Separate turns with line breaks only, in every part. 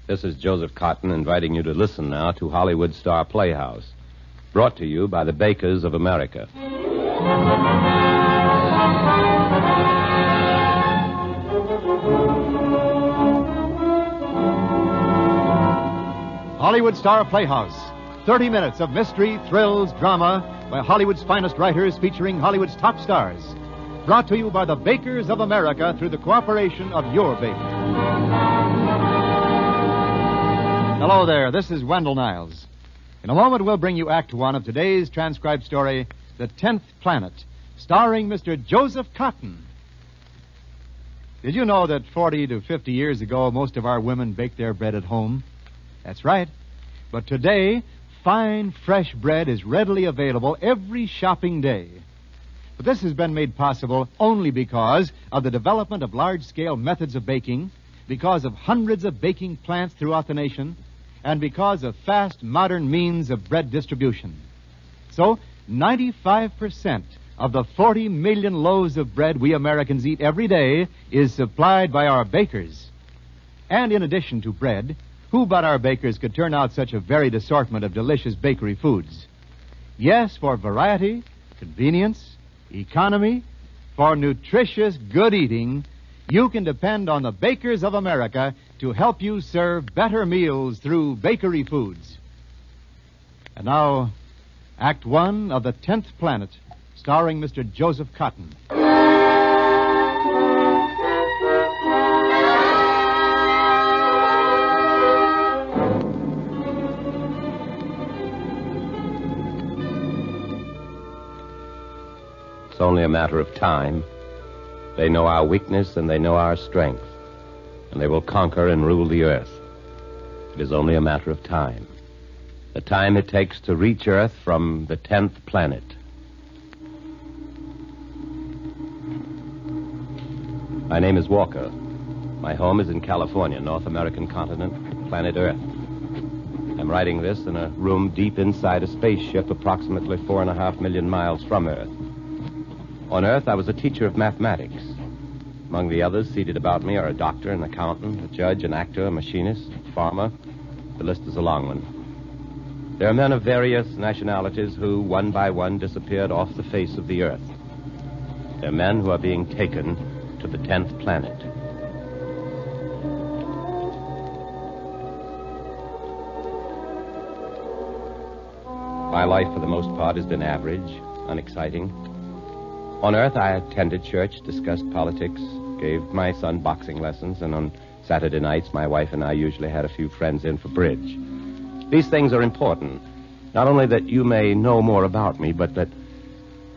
This is Joseph Cotton inviting you to listen now to Hollywood Star Playhouse, brought to you by the Bakers of America.
Hollywood Star Playhouse. 30 minutes of mystery, thrills, drama by Hollywood's finest writers featuring Hollywood's top stars. Brought to you by the Bakers of America through the cooperation of your baker. Hello there, this is Wendell Niles. In a moment, we'll bring you Act One of today's transcribed story, The 10th Planet, starring Mr. Joseph Cotton. Did you know that 40 to 50 years ago, most of our women baked their bread at home? That's right. But today, fine, fresh bread is readily available every shopping day. But this has been made possible only because of the development of large-scale methods of baking, because of hundreds of baking plants throughout the nation, and because of fast, modern means of bread distribution. So, 95% of the 40 million loaves of bread we Americans eat every day is supplied by our bakers. And in addition to bread, who but our bakers could turn out such a varied assortment of delicious bakery foods? Yes, for variety, convenience, economy, for nutritious, good eating, you can depend on the Bakers of America to help you serve better meals through bakery foods. And now, Act One of The 10th Planet, starring Mr. Joseph Cotton.
It's only a matter of time. They know our weakness and they know our strength, and they will conquer and rule the earth. It is only a matter of time. The time it takes to reach Earth from the 10th planet. My name is Walker. My home is in California, North American continent, planet Earth. I'm writing this in a room deep inside a spaceship approximately 4.5 million miles from Earth. On Earth, I was a teacher of mathematics. Among the others seated about me are a doctor, an accountant, a judge, an actor, a machinist, a farmer. The list is a long one. There are men of various nationalities who, one by one, disappeared off the face of the Earth. They're men who are being taken to the 10th planet. My life, for the most part, has been average, unexciting. On Earth, I attended church, discussed politics, gave my son boxing lessons, and on Saturday nights, my wife and I usually had a few friends in for bridge. These things are important, not only that you may know more about me, but that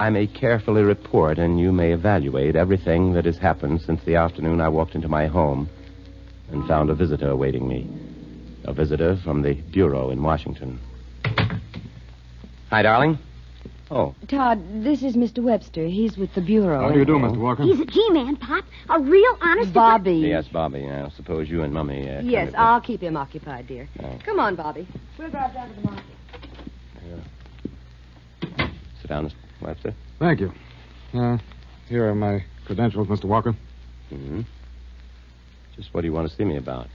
I may carefully report and you may evaluate everything that has happened since the afternoon I walked into my home and found a visitor awaiting me. A visitor from the Bureau in Washington. Hi, darling. Oh.
Todd, this is Mr. Webster. He's with the Bureau.
How do you do, Mr. Walker?
He's a G-man, Pop. A real honest...
Bobby.
Yes, Bobby. I suppose you and Mummy...
Yes, I'll keep him occupied, dear.
Oh.
Come on, Bobby. We'll drive down to the market.
Sit down, Mr. Webster.
Thank you. Here are my credentials, Mr. Walker.
Mm-hmm. Just what do you want to see me about?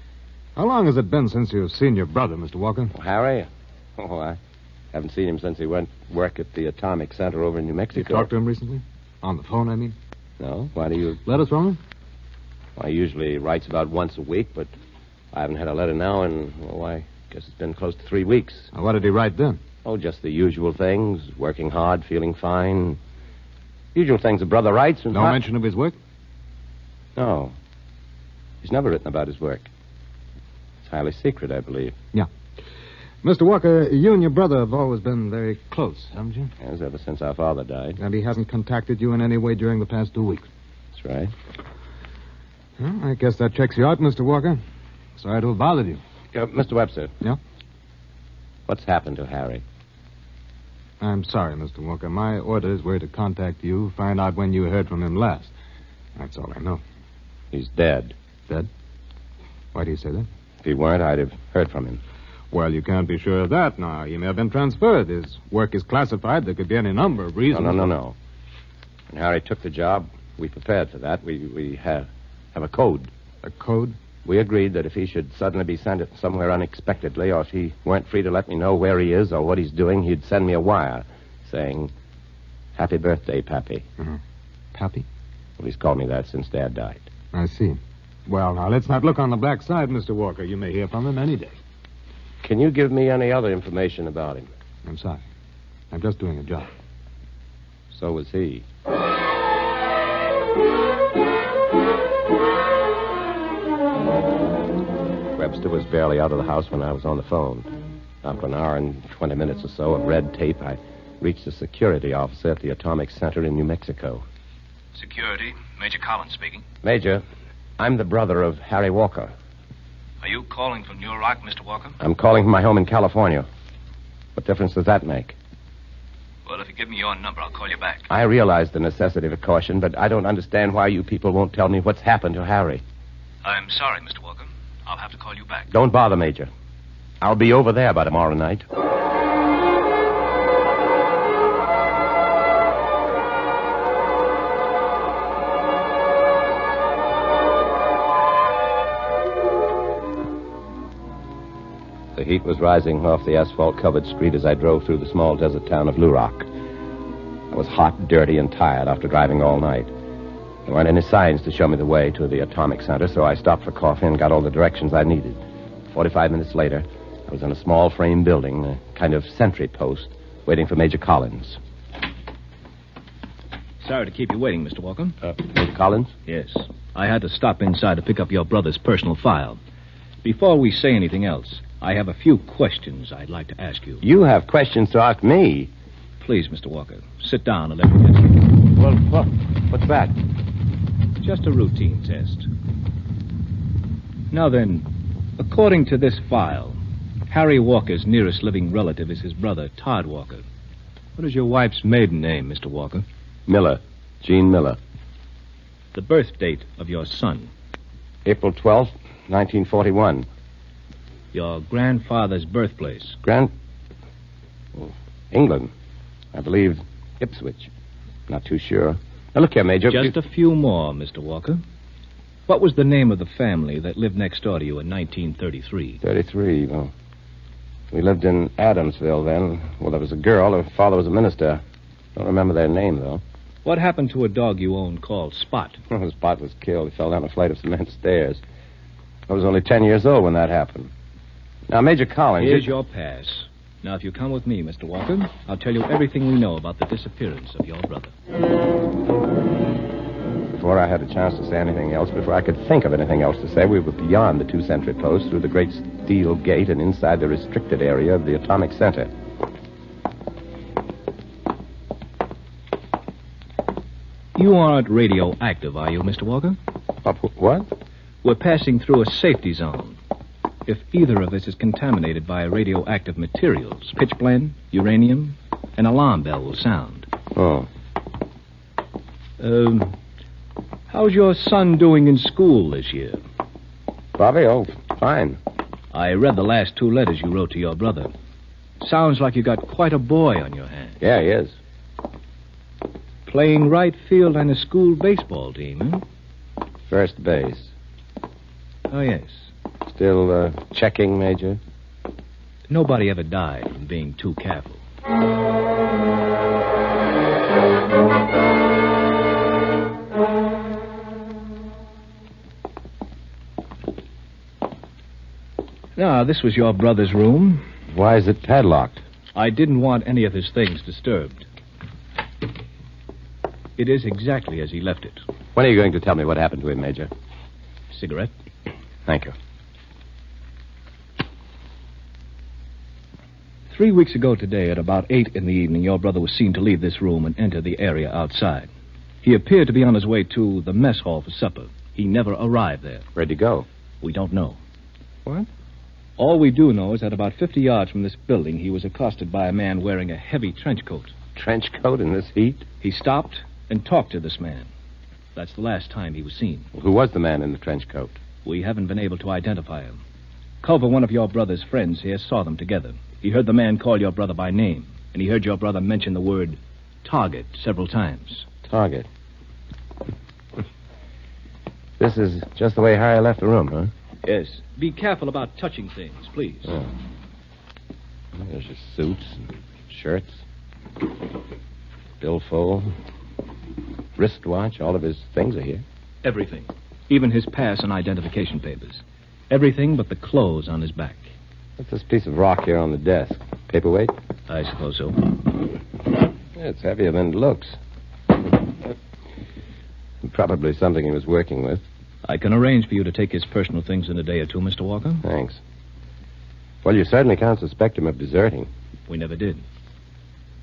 How long has it been since you've seen your brother, Mr. Walker?
Oh, Harry? Oh, I haven't seen him since he went work at the Atomic Center over in New Mexico.
You talked to him recently? On the phone, I mean?
No. Why do you...
Letters from him?
Well, he usually writes about once a week, but I haven't had a letter now in, well, I guess it's been close to 3 weeks.
Now, what did he write then?
Oh, just the usual things. Working hard, feeling fine. Usual things a brother writes.
No mention of his work?
No. He's never written about his work. It's highly secret, I believe.
Yeah. Mr. Walker, you and your brother have always been very close, haven't you?
Yes, ever since our father died.
And he hasn't contacted you in any way during the past 2 weeks?
That's right.
Well, I guess that checks you out, Mr. Walker. Sorry to have bothered you.
Mr. Webster.
Yeah?
What's happened to Harry?
I'm sorry, Mr. Walker. My orders were to contact you, find out when you heard from him last. That's all I know.
He's dead.
Dead? Why do you say that?
If he weren't, I'd have heard from him.
Well, you can't be sure of that now. He may have been transferred. His work is classified. There could be any number of reasons.
No. When Harry took the job, we prepared for that. We have a code.
A code?
We agreed that if he should suddenly be sent somewhere unexpectedly, or if he weren't free to let me know where he is or what he's doing, he'd send me a wire saying, "Happy birthday, Pappy."
Pappy?
Well, he's called me that since Dad died.
I see. Well, now, let's not look on the black side, Mr. Walker. You may hear from him any day.
Can you give me any other information about him?
I'm sorry. I'm just doing a job.
So was he. Webster was barely out of the house when I was on the phone. After an hour and 20 minutes or so of red tape, I reached a security officer at the Atomic Center in New Mexico.
Security, Major Collins speaking.
Major, I'm the brother of Harry Walker.
Are you calling from New York, Mr. Walker?
I'm calling from my home in California. What difference does that make?
Well, if you give me your number, I'll call you back.
I realize the necessity of caution, but I don't understand why you people won't tell me what's happened to Harry.
I'm sorry, Mr. Walker. I'll have to call you back.
Don't bother, Major. I'll be over there by tomorrow night. The heat was rising off the asphalt-covered street as I drove through the small desert town of Luroc. I was hot, dirty, and tired after driving all night. There weren't any signs to show me the way to the Atomic Center, so I stopped for coffee and got all the directions I needed. 45 minutes later, I was in a small frame building, a kind of sentry post, waiting for Major Collins.
Sorry to keep you waiting, Mr. Walker.
Major Collins?
Yes. I had to stop inside to pick up your brother's personal file. Before we say anything else, I have a few questions I'd like to ask you.
You have questions to ask me?
Please, Mr. Walker, sit down and let me answer.
Well, what's that?
Just a routine test. Now then, according to this file, Harry Walker's nearest living relative is his brother, Todd Walker. What is your wife's maiden name, Mr. Walker?
Miller. Jean Miller.
The birth date of your son?
April 12th, 1941.
Your grandfather's birthplace?
England. I believe Ipswich. Not too sure. Now, look here, Major.
Just a few more, Mr. Walker. What was the name of the family that lived next door to you in 1933?
33, well, we lived in Adamsville then. Well, there was a girl. Her father was a minister. Don't remember their name, though.
What happened to a dog you owned called Spot?
Well, Spot was killed. He fell down a flight of cement stairs. I was only 10 years old when that happened. Now, Major Collins...
Here's your pass. Now, if you come with me, Mr. Walker, I'll tell you everything we know about the disappearance of your brother.
Before I had a chance to say anything else, before I could think of anything else to say, we were beyond the two sentry posts, through the great steel gate, and inside the restricted area of the Atomic Center.
You aren't radioactive, are you, Mr. Walker?
What?
We're passing through a safety zone. If either of us is contaminated by radioactive materials, pitchblende, uranium, an alarm bell will sound.
Oh.
How's your son doing in school this year?
Bobby? Oh, fine.
I read the last two letters you wrote to your brother. Sounds like you got quite a boy on your hands.
Yeah, he is.
Playing right field on the school baseball team, huh?
First base.
Oh, yes.
Still checking, Major?
Nobody ever died from being too careful. Now, this was your brother's room.
Why is it padlocked?
I didn't want any of his things disturbed. It is exactly as he left it.
When are you going to tell me what happened to him, Major?
Cigarette?
Thank you.
3 weeks ago today, at about 8 in the evening, your brother was seen to leave this room and enter the area outside. He appeared to be on his way to the mess hall for supper. He never arrived there.
Where'd he go?
We don't know.
What?
All we do know is that about 50 yards from this building, he was accosted by a man wearing a heavy trench coat.
Trench coat in this heat?
He stopped and talked to this man. That's the last time he was seen.
Well, who was the man in the trench coat?
We haven't been able to identify him. Culver, one of your brother's friends here, saw them together. He heard the man call your brother by name, and he heard your brother mention the word target several times.
Target? This is just the way Harry left the room, huh?
Yes. Be careful about touching things, please.
Oh. There's his suits and shirts, billfold, wristwatch. All of his things are here.
Everything. Even his pass and identification papers. Everything but the clothes on his back.
What's this piece of rock here on the desk? Paperweight?
I suppose so.
It's heavier than it looks. Probably something he was working with.
I can arrange for you to take his personal things in a day or two, Mr. Walker.
Thanks. Well, you certainly can't suspect him of deserting.
We never did.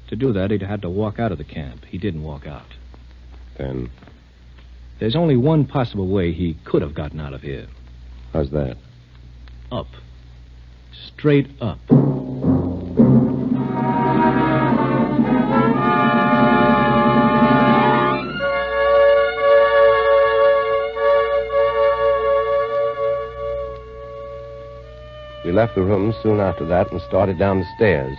To do that, he'd had to walk out of the camp. He didn't walk out.
Then,
There's only one possible way he could have gotten out of here.
how's that?
Up. Straight up.
We left the room soon after that and started down the stairs.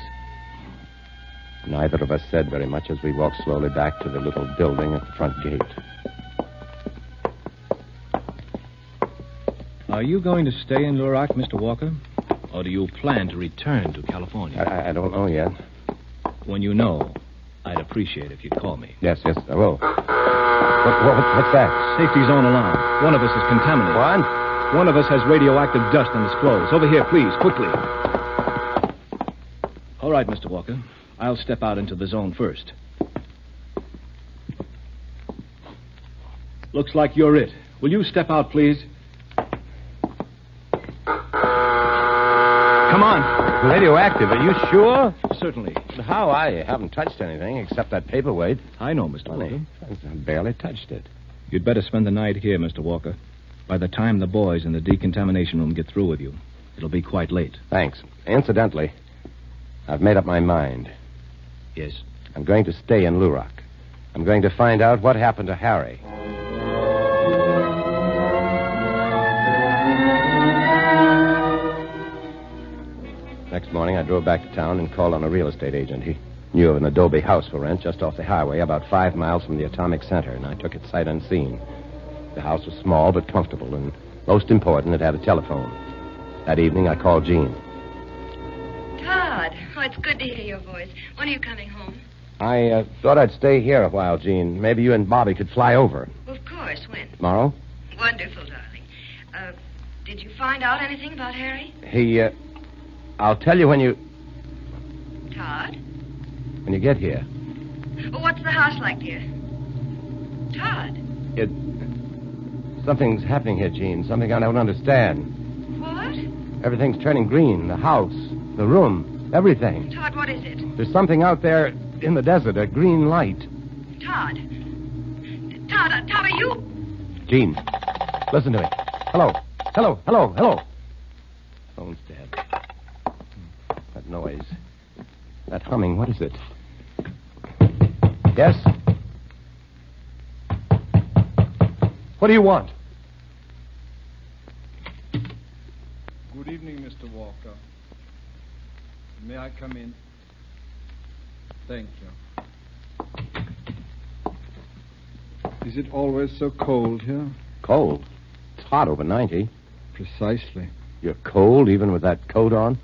Neither of us said very much as we walked slowly back to the little building at the front gate.
Are you going to stay in Lurak, Mr. Walker? Or do you plan to return to California?
I don't know yet.
When you know, I'd appreciate if you'd call me.
Yes, I will. What's that?
Safety zone alarm. One of us is contaminated.
What?
One of us has radioactive dust on his clothes. Over here, please, quickly. All right, Mr. Walker. I'll step out into the zone first. Looks like you're it. Will you step out, please? Come on.
Radioactive, are you sure?
Certainly.
How? I haven't touched anything except that paperweight.
I know, Mr.
Funny.
Walker.
I barely touched it.
You'd better spend the night here, Mr. Walker. By the time the boys in the decontamination room get through with you, it'll be quite late.
Thanks. Incidentally, I've made up my mind.
Yes?
I'm going to stay in Lurak. I'm going to find out what happened to Harry. Next morning, I drove back to town and called on a real estate agent. He knew of an adobe house for rent just off the highway, about 5 miles from the atomic center, and I took it sight unseen. The house was small but comfortable, and most important, it had a telephone. That evening, I called Jean.
Todd. Oh, it's good to hear your voice. When are you coming home?
I thought I'd stay here a while, Jean. Maybe you and Bobby could fly over.
Of course. When?
Tomorrow?
Wonderful, darling. Did you find out anything about Harry?
I'll tell you when you
Todd?
get here.
Well, what's the house like, dear? Todd?
Something's happening here, Jean. Something I don't understand.
What?
Everything's turning green. The house, the room, everything.
Todd, what is it?
There's something out there in the desert, a green light.
Todd, are you...
Jean, listen to me. Hello. Phone's dead. That noise. That humming, what is it? Yes? What do you want?
Good evening, Mr. Walker. May I come in? Thank you. Is it always so cold here?
Cold. It's hot, over 90.
Precisely.
You're cold even with that coat on?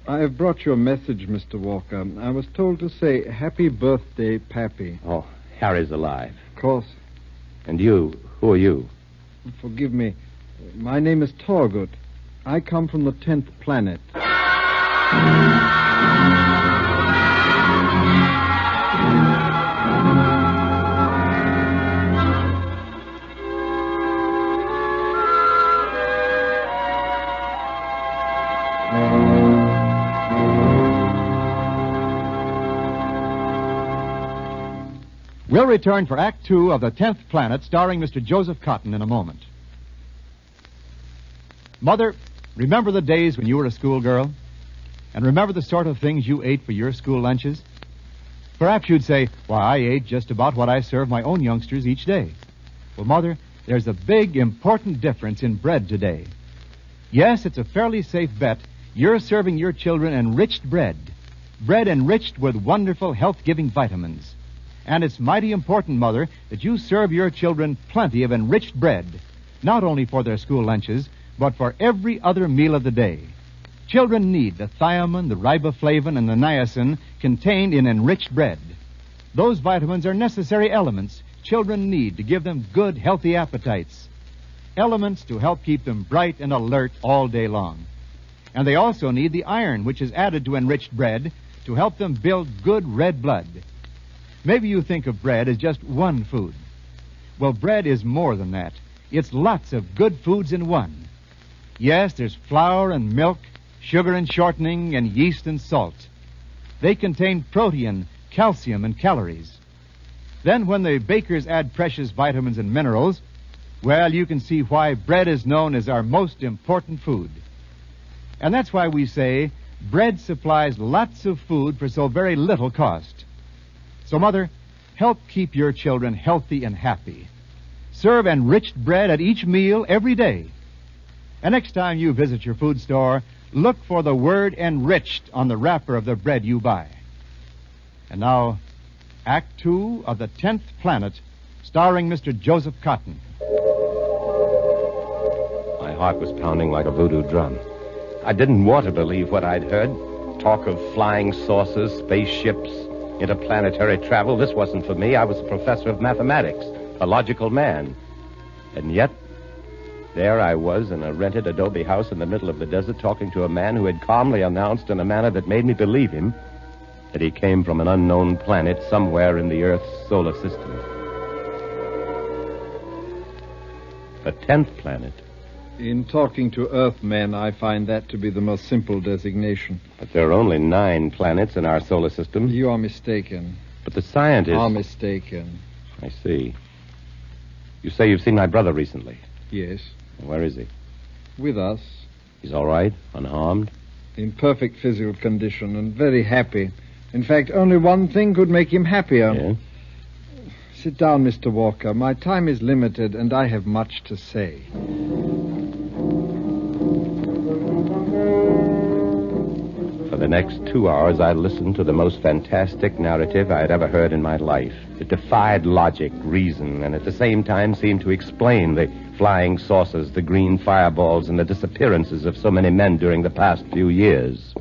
I have brought you a message, Mr. Walker. I was told to say, happy birthday, Pappy.
Oh, Harry's alive.
Of course.
And you, who are you?
Forgive me. My name is Torgut. I come from the 10th planet.
We'll return for Act 2 of The 10th Planet, starring Mr. Joseph Cotton in a moment. Mother, remember the days when you were a schoolgirl? And remember the sort of things you ate for your school lunches? Perhaps you'd say, why, I ate just about what I serve my own youngsters each day. Well, Mother, there's a big, important difference in bread today. Yes, it's a fairly safe bet you're serving your children enriched bread. Bread enriched with wonderful health-giving vitamins. And it's mighty important, Mother, that you serve your children plenty of enriched bread, not only for their school lunches, but for every other meal of the day. Children need the thiamine, the riboflavin, and the niacin contained in enriched bread. Those vitamins are necessary elements children need to give them good, healthy appetites. Elements to help keep them bright and alert all day long. And they also need the iron, which is added to enriched bread to help them build good red blood. Maybe you think of bread as just one food. Well, bread is more than that. It's lots of good foods in one. Yes, there's flour and milk, sugar and shortening, and yeast and salt. They contain protein, calcium, and calories. Then when the bakers add precious vitamins and minerals, well, you can see why bread is known as our most important food. And that's why we say bread supplies lots of food for so very little cost. So, Mother, help keep your children healthy and happy. Serve enriched bread at each meal every day. And next time you visit your food store, look for the word enriched on the wrapper of the bread you buy. And now, Act 2 of The 10th Planet, starring Mr. Joseph Cotton.
My heart was pounding like a voodoo drum. I didn't want to believe what I'd heard. Talk of flying saucers, spaceships, interplanetary travel. This wasn't for me. I was a professor of mathematics, a logical man. And yet, there I was in a rented adobe house in the middle of the desert talking to a man who had calmly announced in a manner that made me believe him that he came from an unknown planet somewhere in the Earth's solar system. The 10th planet.
In talking to Earthmen, I find that to be the most simple designation.
But there are only 9 planets in our solar system.
You are mistaken.
But the scientists...
Are mistaken.
I see. You say you've seen my brother recently.
Yes.
Where is he?
With us.
He's all right? Unharmed?
In perfect physical condition and very happy. In fact, only one thing could make him happier.
Yeah?
Sit down, Mr. Walker. My time is limited, and I have much to say.
For the next 2 hours, I listened to the most fantastic narrative I had ever heard in my life. It defied logic, reason, and at the same time seemed to explain the flying saucers, the green fireballs, and the disappearances of so many men during the past few years.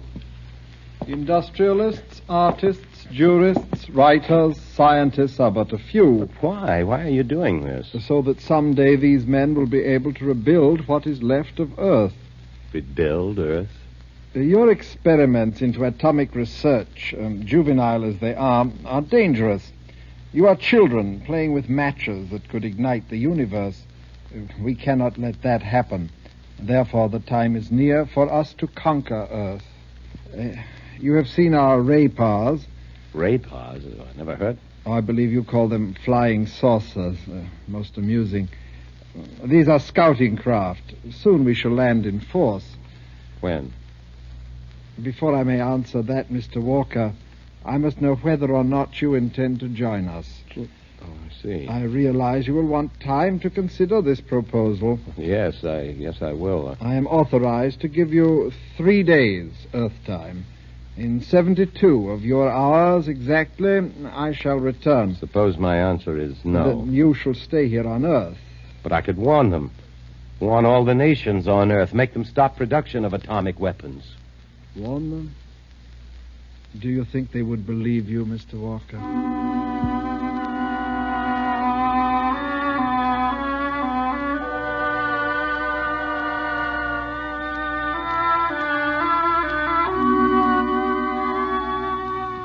Industrialists, artists, jurists, writers, scientists are but a few.
Why? Why are you doing this?
So that someday these men will be able to rebuild what is left of Earth.
Rebuild Earth?
Your experiments into atomic research, juvenile as they are dangerous. You are children playing with matches that could ignite the universe. We cannot let that happen. Therefore, the time is near for us to conquer Earth. You have seen our Raypars.
Raypars? I never heard.
Oh, I believe you call them flying saucers. Most amusing. These are scouting craft. Soon we shall land in force.
When?
Before I may answer that, Mr. Walker, I must know whether or not you intend to join us.
Oh, I see.
I realize you will want time to consider this proposal.
Yes, I will.
I am authorized to give you 3 days Earth time. In 72 of your hours exactly, I shall return.
Suppose my answer is no.
Then you shall stay here on Earth.
But I could warn them. Warn all the nations on Earth. Make them stop production of atomic weapons.
Warn them? Do you think they would believe you, Mr. Walker?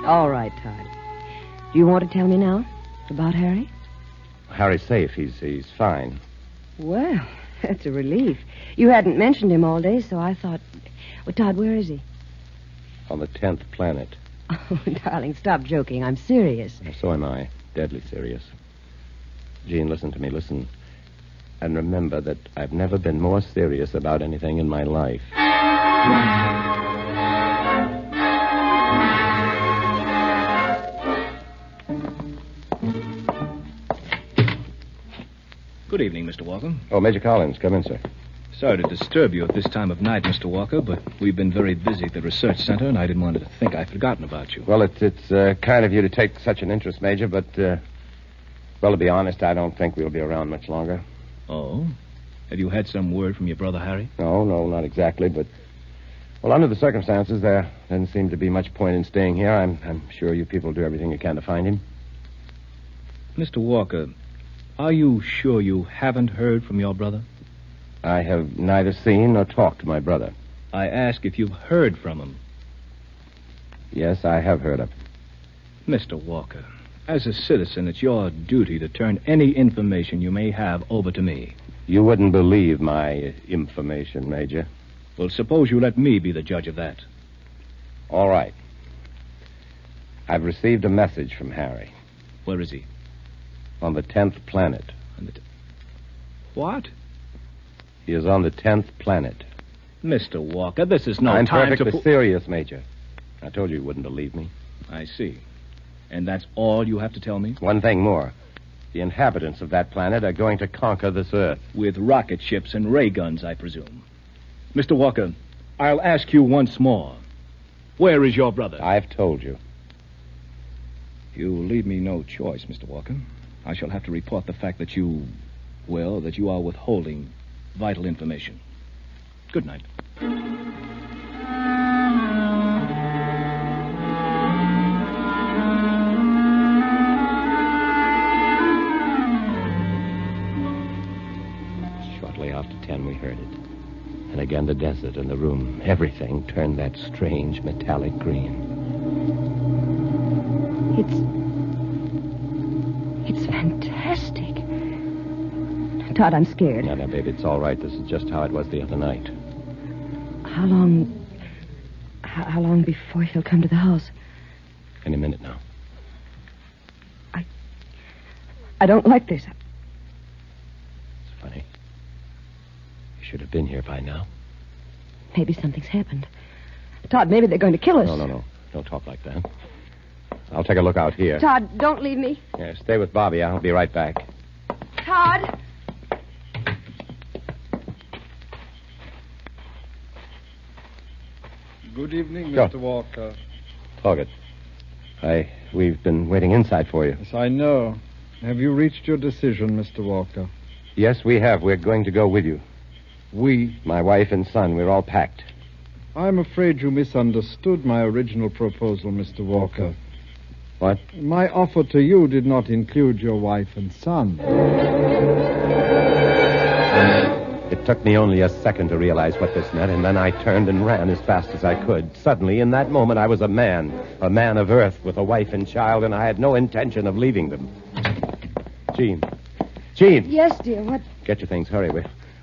All right, Todd. Do you want to tell me now about Harry?
Harry's safe. He's fine.
Well, that's a relief. You hadn't mentioned him all day, so I thought... Well, Todd, where is he?
On the 10th planet.
Oh, darling, stop joking. I'm serious.
So am I. Deadly serious. Jean, listen to me. Listen. And remember that I've never been more serious about anything in my life.
Good evening, Mr. Walker.
Oh, Major Collins, come in, sir.
Sorry to disturb you at this time of night, Mr. Walker, but we've been very busy at the research center, and I didn't want to think I'd forgotten about you.
Well, it's kind of you to take such an interest, Major, but, well, to be honest, I don't think we'll be around much longer.
Oh? Have you had some word from your brother, Harry?
No, not exactly, but... Well, under the circumstances, there doesn't seem to be much point in staying here. I'm sure you people do everything you can to find him.
Mr. Walker, are you sure you haven't heard from your brother?
I have neither seen nor talked to my brother.
I ask if you've heard from him.
Yes, I have heard of him.
Mr. Walker, as a citizen, it's your duty to turn any information you may have over to me.
You wouldn't believe my information, Major.
Well, suppose you let me be the judge of that.
All right. I've received a message from Harry.
Where is he?
On the 10th planet.
What?
He is on the 10th planet.
Mr. Walker, this is no
I'm
time
perfectly serious, Major. I told you you wouldn't believe me.
I see. And that's all you have to tell me?
One thing more. The inhabitants of that planet are going to conquer this Earth.
With rocket ships and ray guns, I presume. Mr. Walker, I'll ask you once more. Where is your brother?
I've told you.
You leave me no choice, Mr. Walker. I shall have to report the fact that you are withholding vital information. Good night.
Shortly after 10, we heard it. And again the desert and the room, everything turned that strange metallic green.
It's fantastic. Todd, I'm scared.
No, baby, it's all right. This is just how it was the other night.
How long before he'll come to the house?
Any minute now.
I don't like this.
It's funny. You should have been here by now.
Maybe something's happened. Todd, maybe they're going to kill us.
No. Don't talk like that. I'll take a look out here.
Todd, don't leave me.
Yeah, stay with Bobby. I'll be right back.
Todd!
Good evening,
Sure.
Mr. Walker.
Talk it. We've been waiting inside for you.
Yes, I know. Have you reached your decision, Mr. Walker?
Yes, we have. We're going to go with you.
We?
My wife and son, we're all packed.
I'm afraid you misunderstood my original proposal, Mr. Walker.
What?
My offer to you did not include your wife and son.
It took me only a second to realize what this meant, and then I turned and ran as fast as I could. Suddenly, in that moment, I was a man of Earth with a wife and child, and I had no intention of leaving them. Jean!
Yes, dear, what?
Get your things, hurry.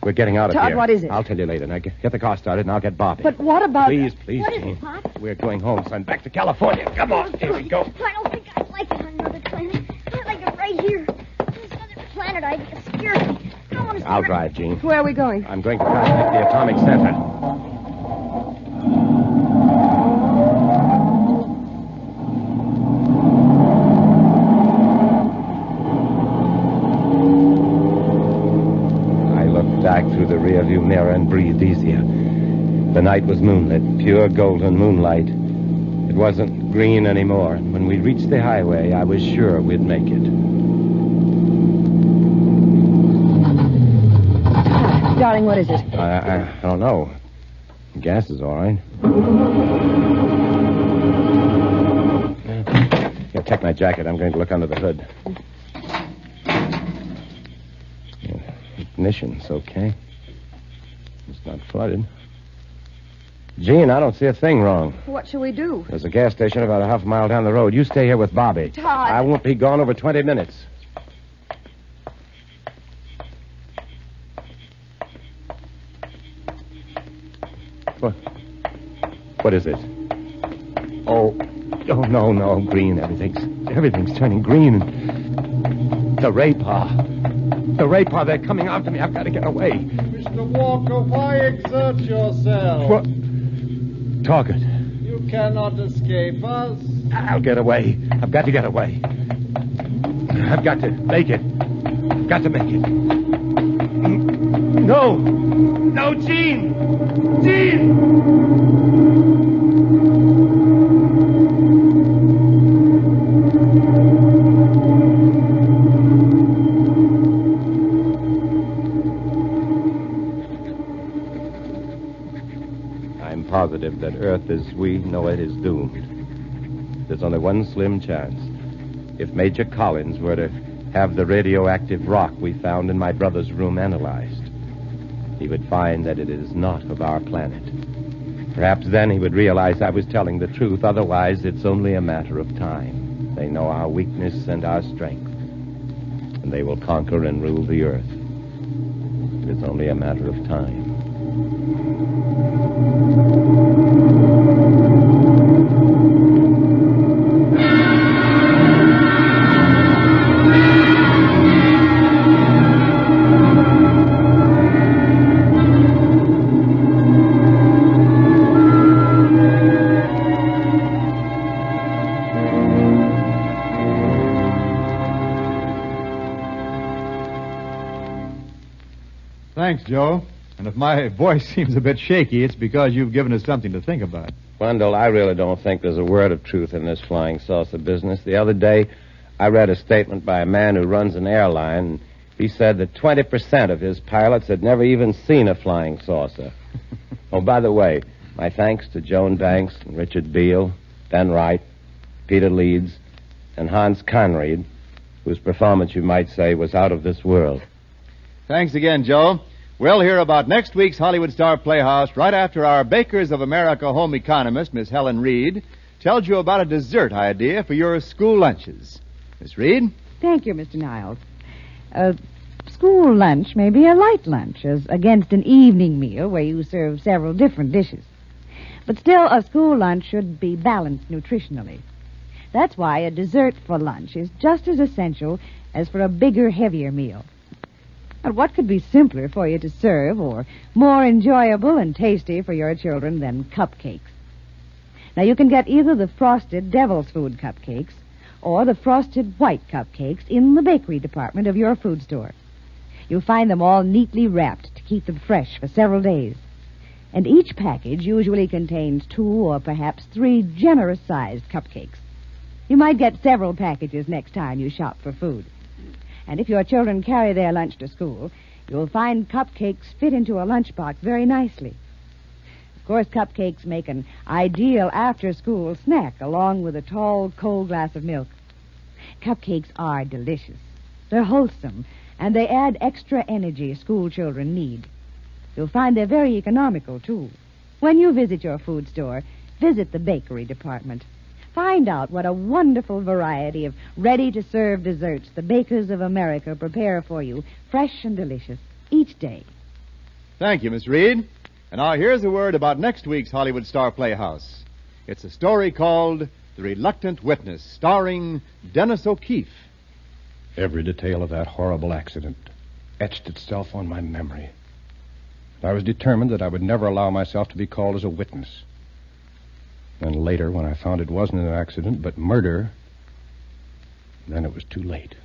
We're getting out of
Todd,
here.
what is it?
I'll tell you later. Now, get the car started, and I'll get Bobby.
But what about...
Please,
What is
Jean.
it, Pop?
We're going home, son. Back to California. Come on. Here we go.
I don't think I'd like it on another planet. I like it right here. This other planet, I get scared. I don't want to stay
I'll
right-
drive, Jean.
Where are we going?
I'm going to contact the atomic center. I looked back through the rearview mirror and breathed easier. The night was moonlit, pure golden moonlight. It wasn't green anymore, and when we reached the highway, I was sure we'd make it.
Darling, what is it?
I don't know. Gas is all right. Here, take my jacket. I'm going to look under the hood. Yeah, ignition's okay. It's not flooded. Jean, I don't see a thing wrong.
What shall we do?
There's a gas station about a half a mile down the road. You stay here with Bobby.
Todd.
I won't be gone over 20 minutes. What is it? Oh, no, green. Everything's turning green. The Raypaw, they're coming after me. I've got to get away.
Mr. Walker, why exert yourself?
What? Talk it.
You cannot escape us.
I'll get away. I've got to get away. I've got to make it. Got to make it. No, Jean! I'm positive that Earth as we know it is doomed. There's only one slim chance. If Major Collins were to have the radioactive rock we found in my brother's room analyzed, he would find that it is not of our planet. Perhaps then he would realize I was telling the truth. Otherwise, it's only a matter of time. They know our weakness and our strength, and they will conquer and rule the Earth. It's only a matter of time.
Thanks, Joe. And if my voice seems a bit shaky, it's because you've given us something to think about.
Wendell, I really don't think there's a word of truth in this flying saucer business. The other day, I read a statement by a man who runs an airline. He said that 20% of his pilots had never even seen a flying saucer. Oh, by the way, my thanks to Joan Banks and Richard Beale, Ben Wright, Peter Leeds, and Hans Conried, whose performance, you might say, was out of this world.
Thanks again, Joe. We'll hear about next week's Hollywood Star Playhouse right after our Bakers of America home economist, Miss Helen Reed, tells you about a dessert idea for your school lunches. Miss Reed?
Thank you, Mr. Niles. School lunch may be a light lunch, as against an evening meal where you serve several different dishes. But still, a school lunch should be balanced nutritionally. That's why a dessert for lunch is just as essential as for a bigger, heavier meal. But what could be simpler for you to serve or more enjoyable and tasty for your children than cupcakes? Now, you can get either the frosted devil's food cupcakes or the frosted white cupcakes in the bakery department of your food store. You'll find them all neatly wrapped to keep them fresh for several days. And each package usually contains 2 or perhaps 3 generous-sized cupcakes. You might get several packages next time you shop for food. And if your children carry their lunch to school, you'll find cupcakes fit into a lunchbox very nicely. Of course, cupcakes make an ideal after-school snack along with a tall, cold glass of milk. Cupcakes are delicious. They're wholesome, and they add extra energy school children need. You'll find they're very economical, too. When you visit your food store, visit the bakery department. Find out what a wonderful variety of ready-to-serve desserts the Bakers of America prepare for you, fresh and delicious, each day.
Thank you, Miss Reed. And now here's a word about next week's Hollywood Star Playhouse. It's a story called The Reluctant Witness, starring Dennis O'Keefe.
Every detail of that horrible accident etched itself on my memory. I was determined that I would never allow myself to be called as a witness. Then later, when I found it wasn't an accident, but murder, then it was too late.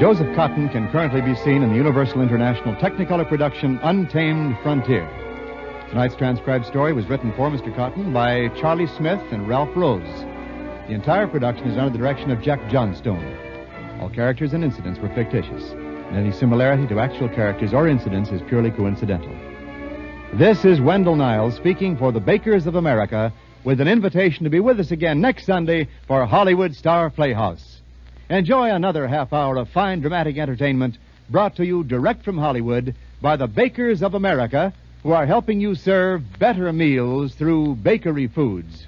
Joseph Cotton can currently be seen in the Universal International Technicolor production Untamed Frontier. Tonight's transcribed story was written for Mr. Cotton by Charlie Smith and Ralph Rose. The entire production is under the direction of Jack Johnstone. All characters and incidents were fictitious, and any similarity to actual characters or incidents is purely coincidental. This is Wendell Niles speaking for the Bakers of America with an invitation to be with us again next Sunday for Hollywood Star Playhouse. Enjoy another half hour of fine dramatic entertainment brought to you direct from Hollywood by the Bakers of America, who are helping you serve better meals through bakery foods.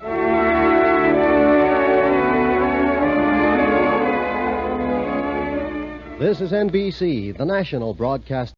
This is NBC, the national broadcast.